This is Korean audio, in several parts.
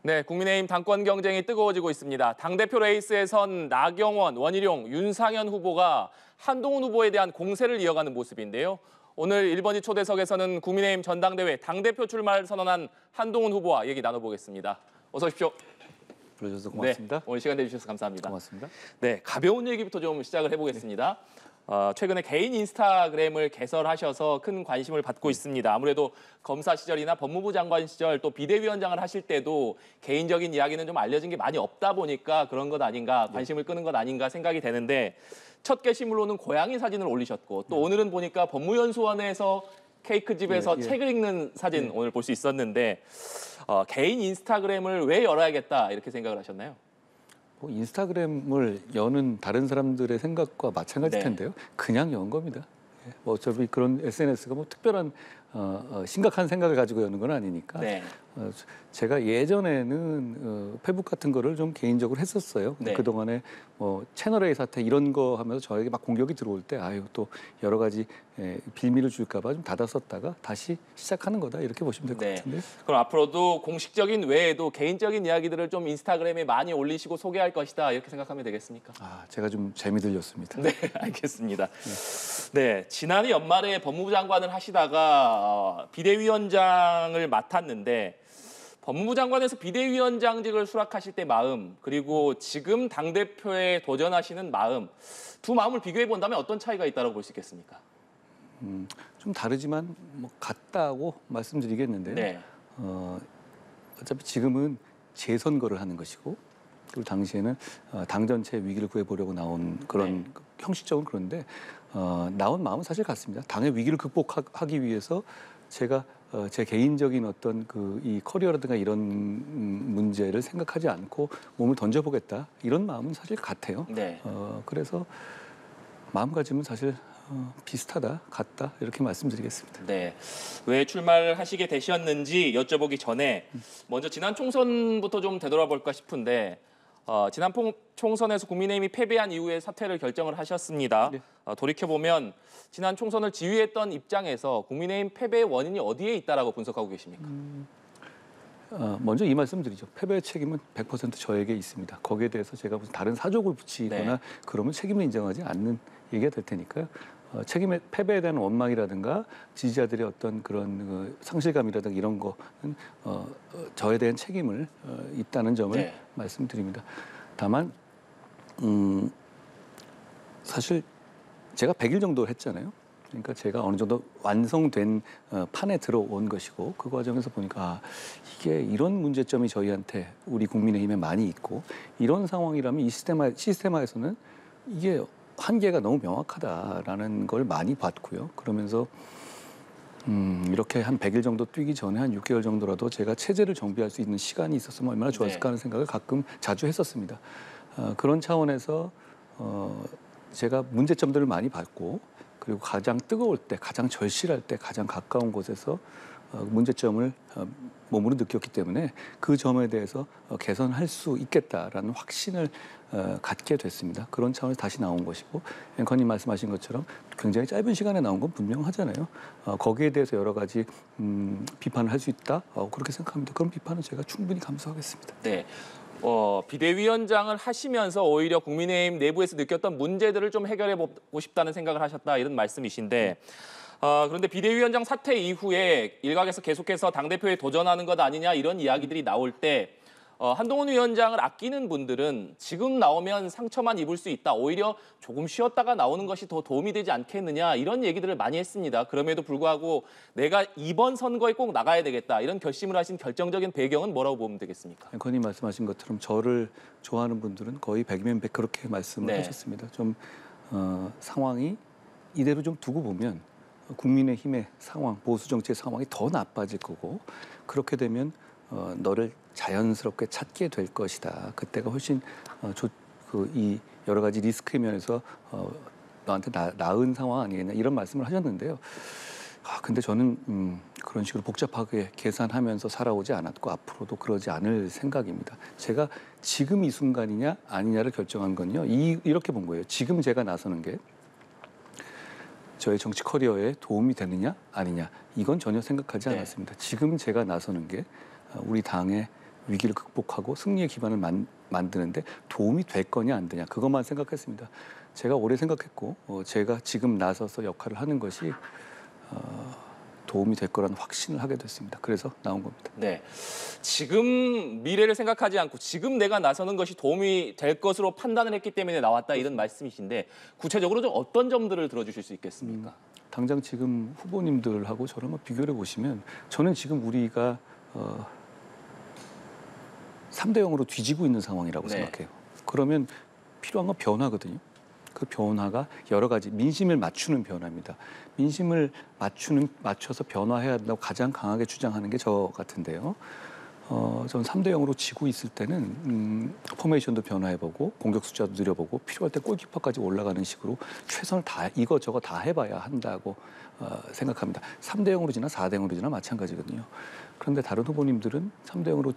네, 국민의힘 당권 경쟁이 뜨거워지고 있습니다. 당대표 레이스에선 나경원, 원희룡, 윤상현 후보가 한동훈 후보에 대한 공세를 이어가는 모습인데요. 오늘 1번지 초대석에서는 국민의힘 전당대회 당대표 출마를 선언한 한동훈 후보와 얘기 나눠보겠습니다. 어서 오십시오. 불러주셔서 고맙습니다. 네, 오늘 시간 내주셔서 감사합니다. 고맙습니다. 네, 가벼운 얘기부터 좀 시작을 해보겠습니다. 최근에 개인 인스타그램을 개설하셔서 큰 관심을 받고 있습니다. 아무래도 검사 시절이나 법무부 장관 시절 또 비대위원장을 하실 때도 개인적인 이야기는 좀 알려진 게 많이 없다 보니까 그런 것 아닌가, 관심을 끄는 것 아닌가 생각이 되는데 첫 게시물로는 고양이 사진을 올리셨고 또 오늘은 보니까 법무연수원에서 케이크집에서 책을 읽는 사진 오늘 볼 수 있었는데 개인 인스타그램을 왜 열어야겠다 이렇게 생각을 하셨나요? 인스타그램을 여는 다른 사람들의 생각과 마찬가지일 텐데요. 그냥 연 겁니다. 어차피 그런 SNS가 특별한 심각한 생각을 가지고 여는 건 아니니까. 제가 예전에는 페북 같은 거를 좀 개인적으로 했었어요. 근데 그동안에 채널 A 사태 이런 거 하면서 저에게 막 공격이 들어올 때 또 여러 가지 빌미를 줄까 봐 좀 닫았었다가 다시 시작하는 거다 이렇게 보시면 될 것 같은데. 그럼 앞으로도 공식적인 외에도 개인적인 이야기들을 좀 인스타그램에 많이 올리시고 소개할 것이다 이렇게 생각하면 되겠습니까? 제가 좀 재미 들렸습니다. 네, 알겠습니다. 네, 지난해 연말에 법무부 장관을 하시다가 비대위원장을 맡았는데 법무부 장관에서 비대위원장직을 수락하실 때 마음 그리고 지금 당대표에 도전하시는 마음 두 마음을 비교해 본다면 어떤 차이가 있다고 볼 수 있겠습니까? 좀 다르지만 같다고 말씀드리겠는데요. 어차피 지금은 재선거를 하는 것이고 그리고 당시에는 당 전체 위기를 구해보려고 나온 그런 형식적으로 그런데 나온 마음은 사실 같습니다. 당의 위기를 극복하기 위해서 제가 제 개인적인 어떤 이 커리어라든가 이런 문제를 생각하지 않고 몸을 던져보겠다 이런 마음은 사실 같아요. 그래서 마음가짐은 사실 비슷하다, 같다 이렇게 말씀드리겠습니다. 네, 왜 출마를 하시게 되셨는지 여쭤보기 전에 먼저 지난 총선부터 좀 되돌아볼까 싶은데 지난 총선에서 국민의힘이 패배한 이후에 사퇴를 결정을 하셨습니다. 돌이켜보면 지난 총선을 지휘했던 입장에서 국민의힘 패배의 원인이 어디에 있다라고 분석하고 계십니까? 먼저 이 말씀 드리죠. 패배의 책임은 100% 저에게 있습니다. 거기에 대해서 제가 무슨 다른 사족을 붙이거나 그러면 책임을 인정하지 않는 얘기가 될 테니까요. 패배에 대한 원망이라든가 지지자들의 어떤 그런 상실감이라든가 이런 거는 저에 대한 책임을 있다는 점을 말씀드립니다. 다만 사실 제가 100일 정도 했잖아요. 그러니까 제가 어느 정도 완성된 판에 들어온 것이고 그 과정에서 보니까 이게 이런 문제점이 저희한테 우리 국민의힘에 많이 있고 이런 상황이라면 이 시스템화에서는 이게 한계가 너무 명확하다라는 걸 많이 봤고요. 그러면서 이렇게 한 100일 정도 뛰기 전에 한 6개월 정도라도 제가 체제를 정비할 수 있는 시간이 있었으면 얼마나 좋았을까 하는 생각을 가끔 자주 했었습니다. 그런 차원에서 제가 문제점들을 많이 봤고 그리고 가장 뜨거울 때, 가장 절실할 때, 가장 가까운 곳에서 문제점을 몸으로 느꼈기 때문에 그 점에 대해서 개선할 수 있겠다라는 확신을 갖게 됐습니다. 그런 차원에서 다시 나온 것이고 앵커님 말씀하신 것처럼 굉장히 짧은 시간에 나온 건 분명하잖아요. 거기에 대해서 여러 가지 비판을 할 수 있다 그렇게 생각합니다. 그런 비판은 제가 충분히 감수하겠습니다. 네. 비대위원장을 하시면서 오히려 국민의힘 내부에서 느꼈던 문제들을 좀 해결해 보고 싶다는 생각을 하셨다 이런 말씀이신데 그런데 비대위원장 사퇴 이후에 일각에서 계속해서 당대표에 도전하는 것 아니냐 이런 이야기들이 나올 때 한동훈 위원장을 아끼는 분들은 지금 나오면 상처만 입을 수 있다. 오히려 조금 쉬었다가 나오는 것이 더 도움이 되지 않겠느냐 이런 얘기들을 많이 했습니다. 그럼에도 불구하고 내가 이번 선거에 꼭 나가야 되겠다. 이런 결심을 하신 결정적인 배경은 뭐라고 보면 되겠습니까? 앵커님 말씀하신 것처럼 저를 좋아하는 분들은 거의 100이면 100 그렇게 말씀을 하셨습니다. 좀 상황이 이대로 좀 두고 보면 국민의힘의 상황, 보수 정치의 상황이 더 나빠질 거고 그렇게 되면 너를 자연스럽게 찾게 될 것이다. 그때가 훨씬 이 여러 가지 리스크의 면에서 너한테 나은 상황 아니겠냐 이런 말씀을 하셨는데요. 근데 저는 그런 식으로 복잡하게 계산하면서 살아오지 않았고 앞으로도 그러지 않을 생각입니다. 제가 지금 이 순간이냐 아니냐를 결정한 건요. 이렇게 본 거예요. 지금 제가 나서는 게 저의 정치 커리어에 도움이 되느냐 아니냐 이건 전혀 생각하지 않았습니다. 지금 제가 나서는 게 우리 당의 위기를 극복하고 승리의 기반을 만드는데 도움이 될 거냐 안 되냐 그것만 생각했습니다. 제가 오래 생각했고 제가 지금 나서서 역할을 하는 것이 도움이 될 거라는 확신을 하게 됐습니다. 그래서 나온 겁니다. 네, 지금 미래를 생각하지 않고 지금 내가 나서는 것이 도움이 될 것으로 판단을 했기 때문에 나왔다 이런 말씀이신데 구체적으로 좀 어떤 점들을 들어주실 수 있겠습니까? 당장 지금 후보님들하고 저를 한번 비교해 보시면 저는 지금 우리가 3대 0으로 뒤지고 있는 상황이라고 네. 생각해요. 그러면 필요한 건 변화거든요. 그 변화가 여러 가지 민심을 맞추는 변화입니다. 민심을 맞춰서 변화해야 한다고 가장 강하게 주장하는 게 저 같은데요. 저는 3대 0으로 지고 있을 때는 포메이션도 변화해보고 공격 숫자도 늘려보고 필요할 때 골키퍼까지 올라가는 식으로 최선을 다 이것저것 다 해봐야 한다고 생각합니다. 3대 0으로 지나 4대 0으로 지나 마찬가지거든요. 그런데 다른 후보님들은 3대 0으로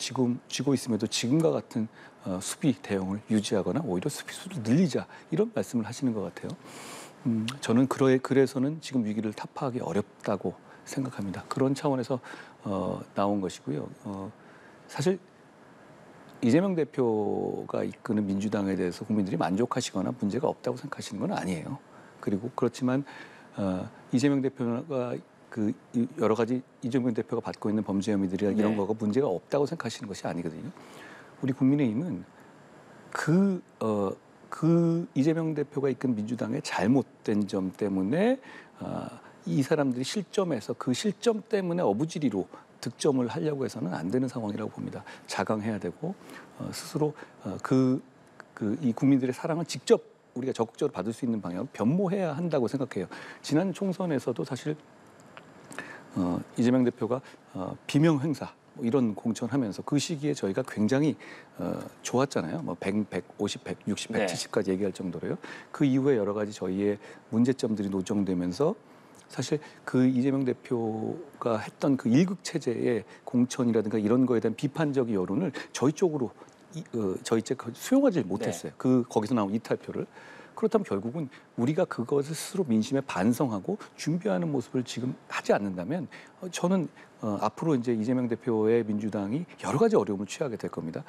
지고 있음에도 지금과 같은 수비 대응을 유지하거나 오히려 수비수를 늘리자 이런 말씀을 하시는 것 같아요. 저는 그래서는 지금 위기를 타파하기 어렵다고 생각합니다. 그런 차원에서 나온 것이고요. 사실 이재명 대표가 이끄는 민주당에 대해서 국민들이 만족하시거나 문제가 없다고 생각하시는 건 아니에요. 그리고 그렇지만 이재명 대표가 그 여러 가지 이재명 대표가 받고 있는 범죄 혐의들이나 이런 네. 거가 문제가 없다고 생각하시는 것이 아니거든요. 우리 국민의힘은 그 이재명 대표가 이끈 민주당의 잘못된 점 때문에 이 사람들이 실점해서 그 실점 때문에 어부지리로 득점을 하려고 해서는 안 되는 상황이라고 봅니다. 자강해야 되고 스스로 이 국민들의 사랑을 직접 우리가 적극적으로 받을 수 있는 방향을 변모해야 한다고 생각해요. 지난 총선에서도 사실 이재명 대표가 비명 행사 뭐 이런 공천하면서 그 시기에 저희가 굉장히 좋았잖아요. 뭐 100, 150, 160, 170까지 얘기할 정도로요. 그 이후에 여러 가지 저희의 문제점들이 노정되면서 사실 그 이재명 대표가 했던 그 일극 체제의 공천이라든가 이런 거에 대한 비판적인 여론을 저희 쪽으로 저희 쪽 수용하지 못했어요. 네. 거기서 나온 이탈표를. 그렇다면 결국은 우리가 그것을 스스로 민심에 반성하고 준비하는 모습을 지금 하지 않는다면 저는 앞으로 이제 이재명 대표의 민주당이 여러 가지 어려움을 취하게 될 겁니다.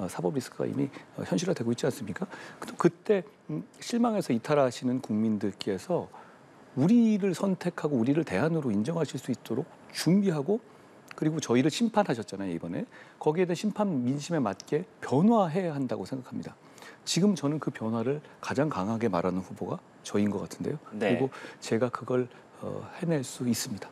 사법 리스크가 이미 현실화되고 있지 않습니까? 그때 실망해서 이탈하시는 국민들께서 우리를 선택하고 우리를 대안으로 인정하실 수 있도록 준비하고 그리고 저희를 심판하셨잖아요, 이번에. 거기에 대한 심판 민심에 맞게 변화해야 한다고 생각합니다. 지금 저는 그 변화를 가장 강하게 말하는 후보가 저인 것 같은데요. 네. 그리고 제가 그걸 해낼 수 있습니다.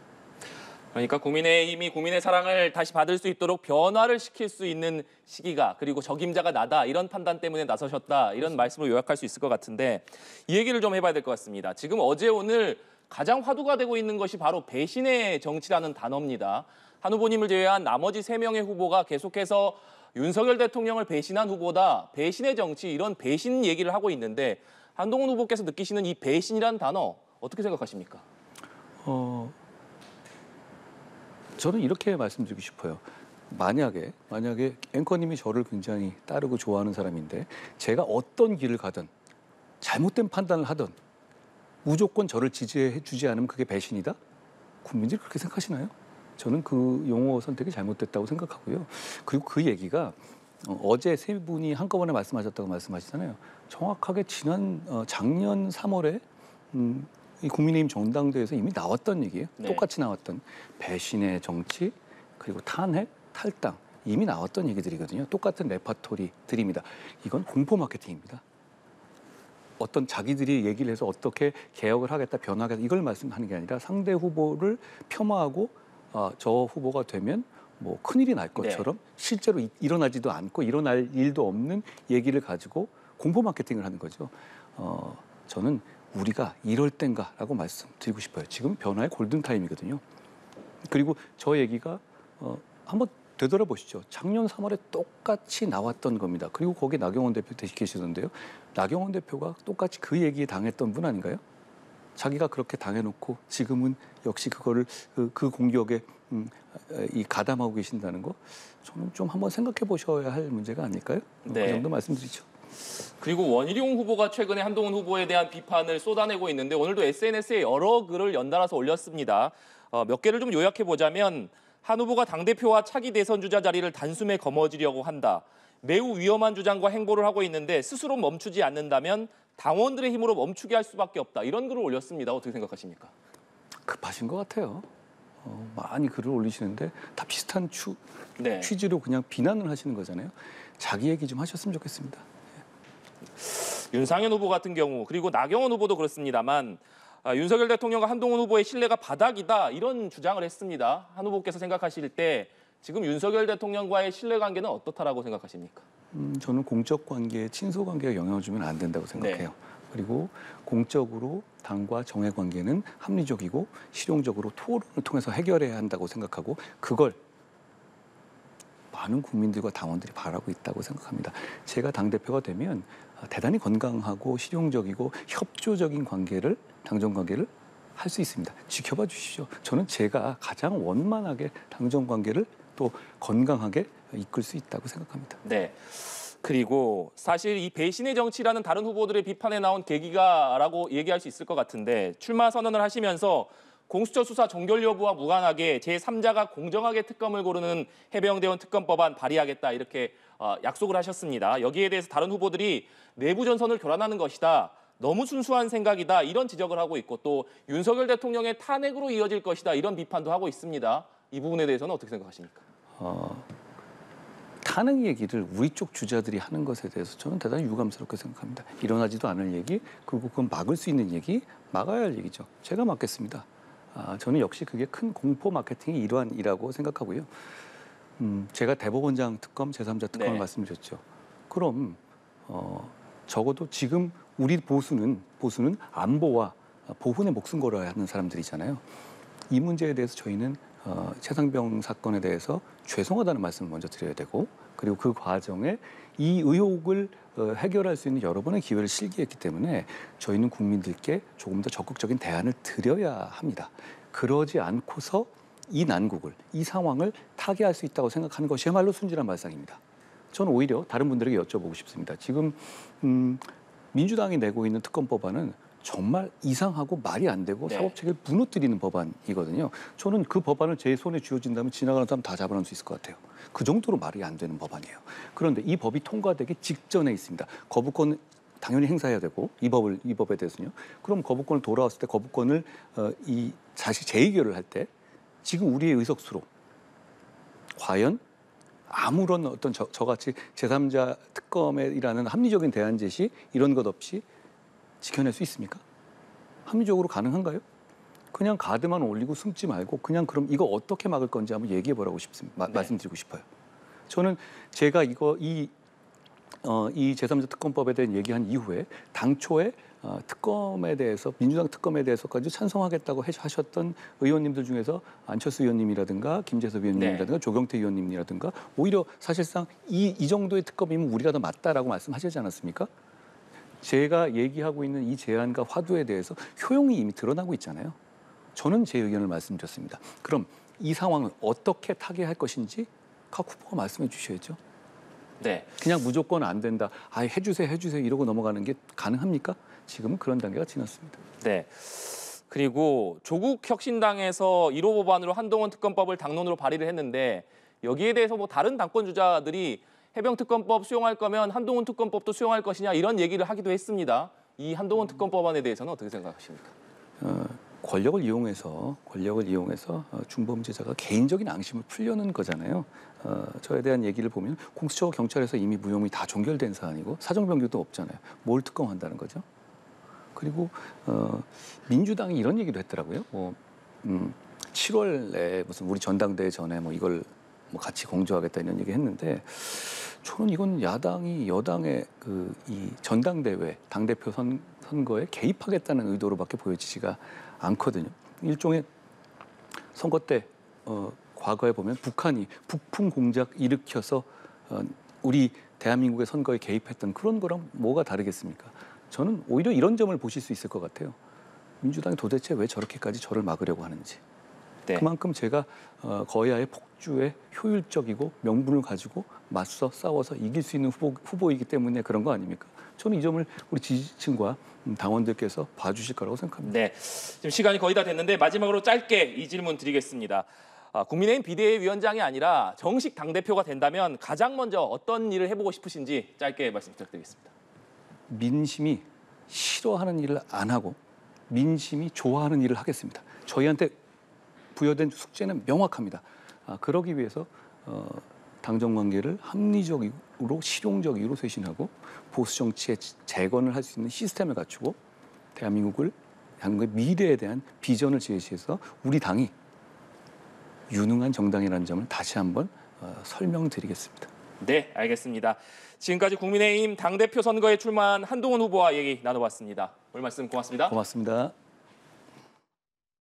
그러니까 국민의힘이 국민의 사랑을 다시 받을 수 있도록 변화를 시킬 수 있는 시기가 그리고 적임자가 나다 이런 판단 때문에 나서셨다 이런 말씀을 요약할 수 있을 것 같은데 이 얘기를 좀 해봐야 될 것 같습니다. 지금 어제 오늘 가장 화두가 되고 있는 것이 바로 배신의 정치라는 단어입니다. 한 후보님을 제외한 나머지 3명의 후보가 계속해서 윤석열 대통령을 배신한 후보다 배신의 정치 이런 배신 얘기를 하고 있는데 한동훈 후보께서 느끼시는 이 배신이라는 단어 어떻게 생각하십니까? 저는 이렇게 말씀드리고 싶어요. 만약에 앵커님이 저를 굉장히 따르고 좋아하는 사람인데 제가 어떤 길을 가든 잘못된 판단을 하든 무조건 저를 지지해 주지 않으면 그게 배신이다? 국민들이 그렇게 생각하시나요? 저는 그 용어 선택이 잘못됐다고 생각하고요. 그리고 그 얘기가 어제 3분이 한꺼번에 말씀하셨다고 말씀하시잖아요. 정확하게 작년 3월에 이 국민의힘 전당대회에서 이미 나왔던 얘기예요. 네. 똑같이 나왔던 배신의 정치 그리고 탄핵, 탈당 이미 나왔던 얘기들이거든요. 똑같은 레파토리들입니다. 이건 공포 마케팅입니다. 어떤 자기들이 얘기를 해서 어떻게 개혁을 하겠다, 변화하겠다 이걸 말씀하는 게 아니라 상대 후보를 폄하하고 저 후보가 되면 뭐 큰일이 날 것처럼 네. 실제로 일어나지도 않고 일어날 일도 없는 얘기를 가지고 공포 마케팅을 하는 거죠. 저는 우리가 이럴 땐가라고 말씀드리고 싶어요. 지금 변화의 골든타임이거든요. 그리고 저 얘기가 한번 되돌아보시죠. 작년 3월에 똑같이 나왔던 겁니다. 그리고 거기에 나경원 대표 계시던데요. 나경원 대표가 똑같이 그 얘기에 당했던 분 아닌가요? 자기가 그렇게 당해놓고 지금은 역시 그거를 그 공격에 가담하고 계신다는 거 저는 좀 한번 생각해 보셔야 할 문제가 아닐까요? 네. 그 정도 말씀드리죠. 그리고 원희룡 후보가 최근에 한동훈 후보에 대한 비판을 쏟아내고 있는데 오늘도 SNS에 여러 글을 연달아서 올렸습니다. 몇 개를 좀 요약해 보자면 한 후보가 당대표와 차기 대선 주자 자리를 단숨에 거머쥐려고 한다. 매우 위험한 주장과 행보를 하고 있는데 스스로 멈추지 않는다면 당원들의 힘으로 멈추게 할 수밖에 없다. 이런 글을 올렸습니다. 어떻게 생각하십니까? 급하신 것 같아요. 많이 글을 올리시는데 다 비슷한 네. 취지로 그냥 비난을 하시는 거잖아요. 자기 얘기 좀 하셨으면 좋겠습니다. 윤상현 후보 같은 경우 그리고 나경원 후보도 그렇습니다만 윤석열 대통령과 한동훈 후보의 신뢰가 바닥이다 이런 주장을 했습니다. 한 후보께서 생각하실 때 지금 윤석열 대통령과의 신뢰관계는 어떻다라고 생각하십니까? 저는 공적 관계에 친소 관계가 영향을 주면 안 된다고 생각해요. 네. 그리고 공적으로 당과 정의 관계는 합리적이고 실용적으로 토론을 통해서 해결해야 한다고 생각하고 그걸 많은 국민들과 당원들이 바라고 있다고 생각합니다. 제가 당대표가 되면 대단히 건강하고 실용적이고 협조적인 관계를, 당정 관계를 할 수 있습니다. 지켜봐 주시죠. 저는 제가 가장 원만하게 당정 관계를 또 건강하게 이끌 수 있다고 생각합니다. 네. 그리고 사실 이 배신의 정치라는 다른 후보들의 비판에 나온 계기가라고 얘기할 수 있을 것 같은데 출마 선언을 하시면서 공수처 수사 종결 여부와 무관하게 제3자가 공정하게 특검을 고르는 해병대원 특검법안 발의하겠다 이렇게 약속을 하셨습니다. 여기에 대해서 다른 후보들이 내부 전선을 교란하는 것이다. 너무 순수한 생각이다. 이런 지적을 하고 있고 또 윤석열 대통령의 탄핵으로 이어질 것이다. 이런 비판도 하고 있습니다. 이 부분에 대해서는 어떻게 생각하십니까? 탄핵 얘기를 우리 쪽 주자들이 하는 것에 대해서 저는 대단히 유감스럽게 생각합니다. 일어나지도 않을 얘기, 그리고 그건 막을 수 있는 얘기, 막아야 할 얘기죠. 제가 막겠습니다. 저는 역시 그게 큰 공포 마케팅의 일환이라고 생각하고요. 제가 대법원장 특검, 제3자 특검을 네. 말씀드렸죠. 그럼 적어도 지금 우리 보수는 안보와 보훈의 목숨 걸어야 하는 사람들이잖아요. 이 문제에 대해서 저희는 최상병 사건에 대해서 죄송하다는 말씀을 먼저 드려야 되고 그리고 그 과정에 이 의혹을 해결할 수 있는 여러 번의 기회를 실기했기 때문에 저희는 국민들께 조금 더 적극적인 대안을 드려야 합니다. 그러지 않고서 이 난국을, 이 상황을 타개할 수 있다고 생각하는 것이야말로 순진한 발상입니다. 저는 오히려 다른 분들에게 여쭤보고 싶습니다. 지금 민주당이 내고 있는 특검법안은 정말 이상하고 말이 안 되고 네. 사법체계를 무너뜨리는 법안이거든요. 저는 그 법안을 제 손에 쥐어진다면 지나가는 사람 다 잡아놓을 수 있을 것 같아요. 그 정도로 말이 안 되는 법안이에요. 그런데 이 법이 통과되기 직전에 있습니다. 거부권 당연히 행사해야 되고 이 법에 대해서는요. 그럼 거부권을 돌아왔을 때 거부권을 다시 재의결을 할 때 지금 우리의 의석수로 과연 아무런 어떤 저같이 제3자 특검이라는 합리적인 대안 제시 이런 것 없이 지켜낼 수 있습니까? 합리적으로 가능한가요? 그냥 가드만 올리고 숨지 말고 그냥 그럼 이거 어떻게 막을 건지 한번 얘기해 보라고 싶습니다. 네. 말씀드리고 싶어요. 저는 제가 이 제3자 특검법에 대한 얘기한 이후에 당초에 특검에 대해서 민주당 특검에 대해서까지 찬성하겠다고 하셨던 의원님들 중에서 안철수 의원님이라든가 김재섭 의원님이라든가 네. 조경태 의원님이라든가 오히려 사실상 이 정도의 특검이면 우리가 더 맞다라고 말씀하시지 않았습니까? 제가 얘기하고 있는 이 제안과 화두에 대해서 효용이 이미 드러나고 있잖아요. 저는 제 의견을 말씀드렸습니다. 그럼 이 상황을 어떻게 타개할 것인지 각 후보가 말씀해 주셔야죠. 네. 그냥 무조건 안 된다. 해주세요 이러고 넘어가는 게 가능합니까? 지금은 그런 단계가 지났습니다. 네. 그리고 조국 혁신당에서 1호 법안으로 한동훈 특검법을 당론으로 발의를 했는데 여기에 대해서 뭐 다른 당권 주자들이 해병 특검법 수용할 거면 한동훈 특검법도 수용할 것이냐 이런 얘기를 하기도 했습니다. 이 한동훈 특검법안에 대해서는 어떻게 생각하십니까? 권력을 이용해서 중범죄자가 개인적인 앙심을 풀려는 거잖아요. 저에 대한 얘기를 보면 공수처 경찰에서 이미 무혐의 다 종결된 사안이고 사정변경도 없잖아요. 뭘 특검한다는 거죠? 그리고 민주당이 이런 얘기도 했더라고요. 7월에 무슨 우리 전당대회 전에 이걸 같이 공조하겠다 이런 얘기 했는데 저는 이건 야당이 여당의 이 전당대회 당대표 선거에 개입하겠다는 의도로밖에 보여지지가 않거든요. 일종의 선거 때 과거에 보면 북한이 북풍 공작 일으켜서 우리 대한민국의 선거에 개입했던 그런 거랑 뭐가 다르겠습니까? 저는 오히려 이런 점을 보실 수 있을 것 같아요. 민주당이 도대체 왜 저렇게까지 저를 막으려고 하는지. 네. 그만큼 제가 거야의 폭주에 효율적이고 명분을 가지고 맞서 싸워서 이길 수 있는 후보이기 때문에 그런 거 아닙니까? 저는 이 점을 우리 지지층과 당원들께서 봐주실 거라고 생각합니다. 네. 지금 시간이 거의 다 됐는데 마지막으로 짧게 이 질문 드리겠습니다. 국민의힘 비대위원장이 아니라 정식 당대표가 된다면 가장 먼저 어떤 일을 해보고 싶으신지 짧게 말씀 부탁드리겠습니다. 민심이 싫어하는 일을 안 하고 민심이 좋아하는 일을 하겠습니다. 저희한테 부여된 숙제는 명확합니다. 그러기 위해서 당정 관계를 합리적으로 실용적으로 쇄신하고 보수 정치의 재건을 할 수 있는 시스템을 갖추고 대한민국의 미래에 대한 비전을 제시해서 우리 당이 유능한 정당이라는 점을 다시 한번 설명드리겠습니다. 네, 알겠습니다. 지금까지 국민의힘 당대표 선거에 출마한 한동훈 후보와 얘기 나눠봤습니다. 오늘 말씀 고맙습니다. 고맙습니다.